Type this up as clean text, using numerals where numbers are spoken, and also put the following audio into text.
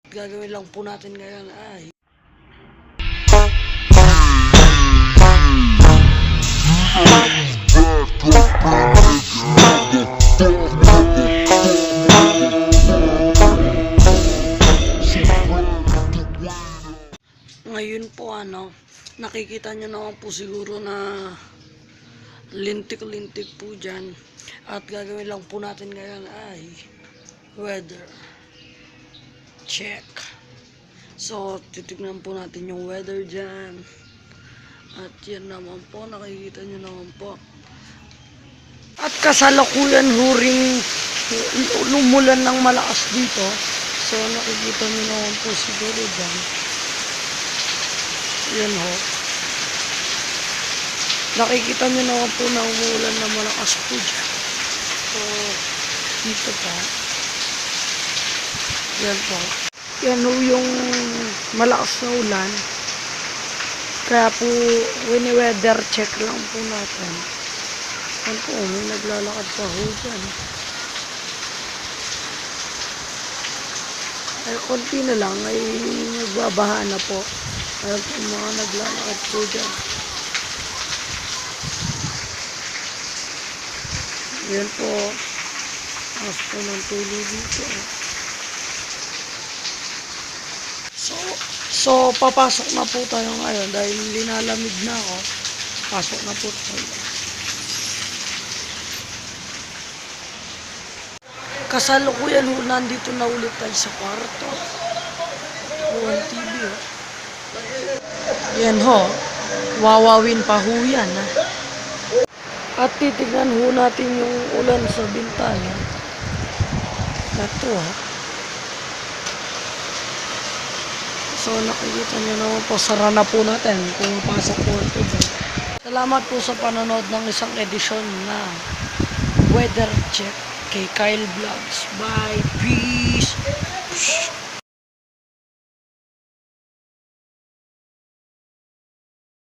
Gagawin lang po natin ngayon ay ngayon po nakikita nyo naman po siguro na lintik-lintik po dyan. At gagawin lang po natin ngayon ay weather check. So, titignan po natin yung weather dyan. At yan naman po, nakikita nyo naman po. At kasalukuyan huring lumulan ng malakas dito. So, nakikita nyo naman po siguro dyan. Yan ho. Nakikita nyo naman po na umulan na malakas po dyan. So, dito pa. Yan po. Yan ho yung malakas na ulan. Kaya po, wini-weather check lang po natin. Yan po, may naglalakad pa ho dyan. Ay, konti na lang ay nagbabaha na po. Ayan po mga naglalakad po dyan. Yan po. As po ng tulo dito. So, papasok na po tayo ngayon dahil linalamig na ako. Pasok na po tayo. Kasalukuyan ho, nandito na ulit tayo sa kwarto. Buwan TV ho. Yan ho. Wawawin pa ho yan ha. At titignan ho natin yung ulan sa bintana. Ito ha. So nakikita nyo naman po, sara na po natin kung pasok po ito. Salamat po sa panonood ng isang edisyon na Weather Check kay Kyle Vlogs. Bye! Peace!